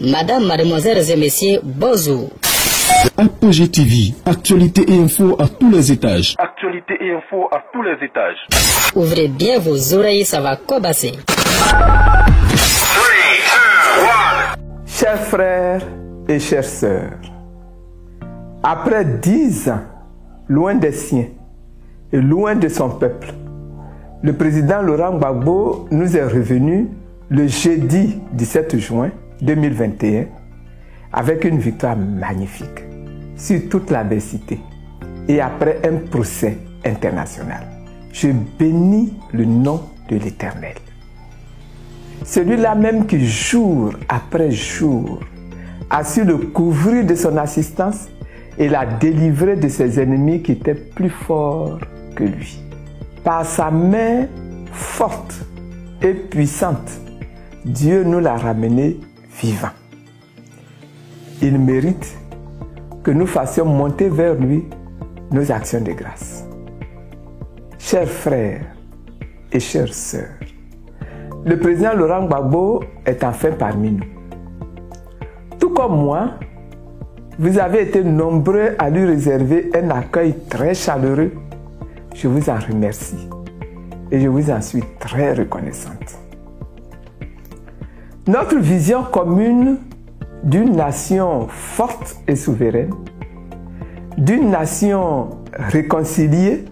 Madame, mademoiselles et messieurs, bonjour. APG TV, actualité et info à tous les étages. Actualité et info à tous les étages. Ouvrez bien vos oreilles, ça va cobasser. 3, 2, 1. Chers frères et chères sœurs, après 10 ans, loin des siens et loin de son peuple, le président Laurent Gbagbo nous est revenu le jeudi 17 juin 2021 avec une victoire magnifique sur toute l'adversité et après un procès international. Je bénis le nom de l'Éternel. Celui-là même qui jour après jour a su le couvrir de son assistance et l'a délivré de ses ennemis qui étaient plus forts que lui. Par sa main forte et puissante, Dieu nous l'a ramené vivant. Il mérite que nous fassions monter vers lui nos actions de grâce. Chers frères et chères sœurs, le président Laurent Gbagbo est enfin parmi nous. Tout comme moi, vous avez été nombreux à lui réserver un accueil très chaleureux. Je vous en remercie et je vous en suis très reconnaissante. Notre vision commune d'une nation forte et souveraine, d'une nation réconciliée,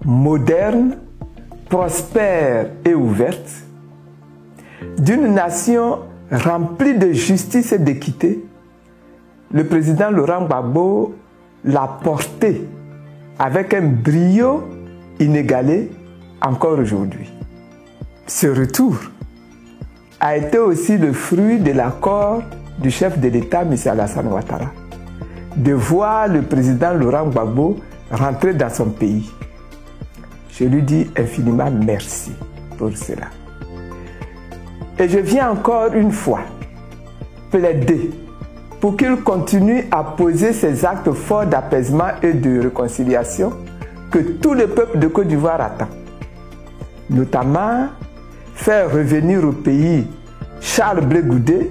moderne, prospère et ouverte, d'une nation remplie de justice et d'équité, le président Laurent Gbagbo l'a porté avec un brio inégalé encore aujourd'hui. Ce retour a été aussi le fruit de l'accord du chef de l'État, M. Alassane Ouattara, de voir le président Laurent Gbagbo rentrer dans son pays. Je lui dis infiniment merci pour cela. Et je viens encore une fois plaider pour qu'il continue à poser ses actes forts d'apaisement et de réconciliation que tout le peuple de Côte d'Ivoire attend. Notamment, faire revenir au pays Charles Blé Goudé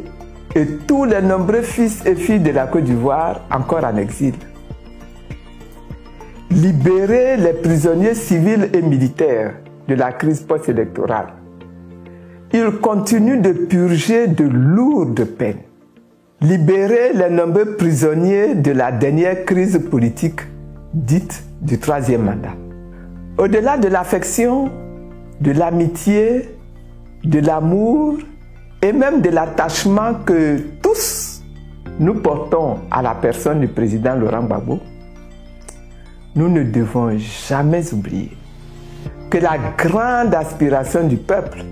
et tous les nombreux fils et filles de la Côte d'Ivoire encore en exil. Libérer les prisonniers civils et militaires de la crise post-électorale. Il continue de purger de lourdes peines. Libérer les nombreux prisonniers de la dernière crise politique dite du troisième mandat. Au-delà de l'affection, de l'amitié, de l'amour et même de l'attachement que tous nous portons à la personne du président Laurent Gbagbo, nous ne devons jamais oublier que la grande aspiration du peuple,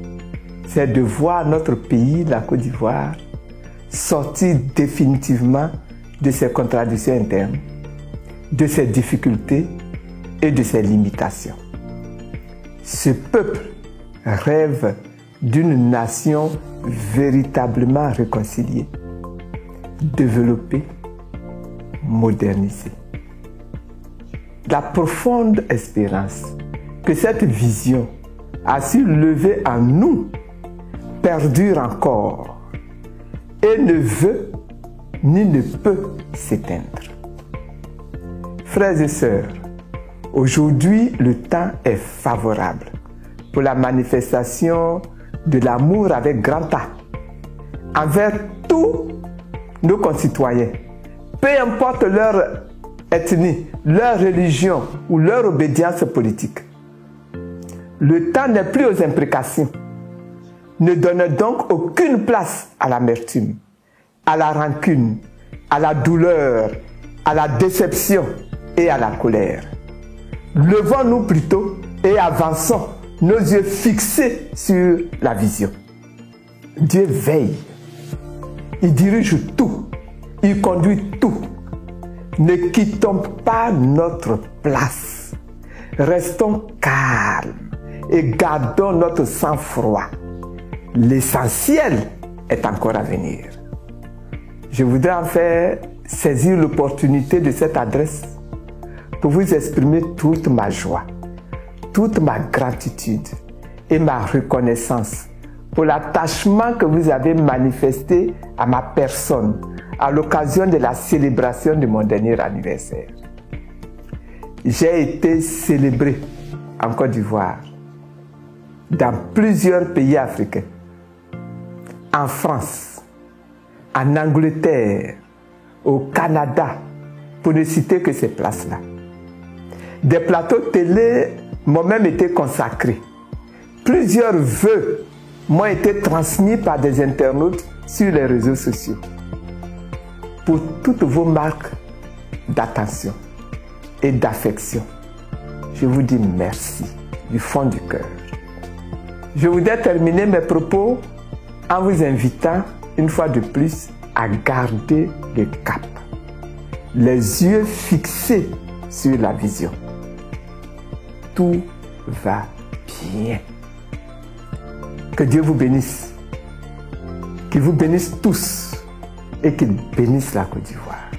c'est de voir notre pays, la Côte d'Ivoire, sortir définitivement de ses contradictions internes, de ses difficultés et de ses limitations. Ce peuple rêve d'une nation véritablement réconciliée, développée, modernisée. La profonde espérance que cette vision a su lever en nous perdure encore et ne veut ni ne peut s'éteindre. Frères et sœurs, aujourd'hui le temps est favorable pour la manifestation de l'amour avec grand A envers tous nos concitoyens, peu importe leur ethnie, leur religion ou leur obédience politique. Le temps n'est plus aux imprécations. Ne donne donc aucune place à l'amertume, à la rancune, à la douleur, à la déception et à la colère. Levons-nous plutôt et avançons, nos yeux fixés sur la vision. Dieu veille, il dirige tout, il conduit tout. Ne quittons pas notre place, restons calmes et gardons notre sang-froid. L'essentiel est encore à venir. Je voudrais en fait saisir l'opportunité de cette adresse pour vous exprimer toute ma joie, toute ma gratitude et ma reconnaissance pour l'attachement que vous avez manifesté à ma personne à l'occasion de la célébration de mon dernier anniversaire. J'ai été célébré en Côte d'Ivoire, dans plusieurs pays africains, en France, en Angleterre, au Canada, pour ne citer que ces places-là. Des plateaux télé m'ont même été consacrés. Plusieurs vœux m'ont été transmis par des internautes sur les réseaux sociaux. Pour toutes vos marques d'attention et d'affection, je vous dis merci du fond du cœur. Je voudrais terminer mes propos en vous invitant une fois de plus à garder le cap, les yeux fixés sur la vision. Tout va bien. Que Dieu vous bénisse, qu'il vous bénisse tous et qu'il bénisse la Côte d'Ivoire.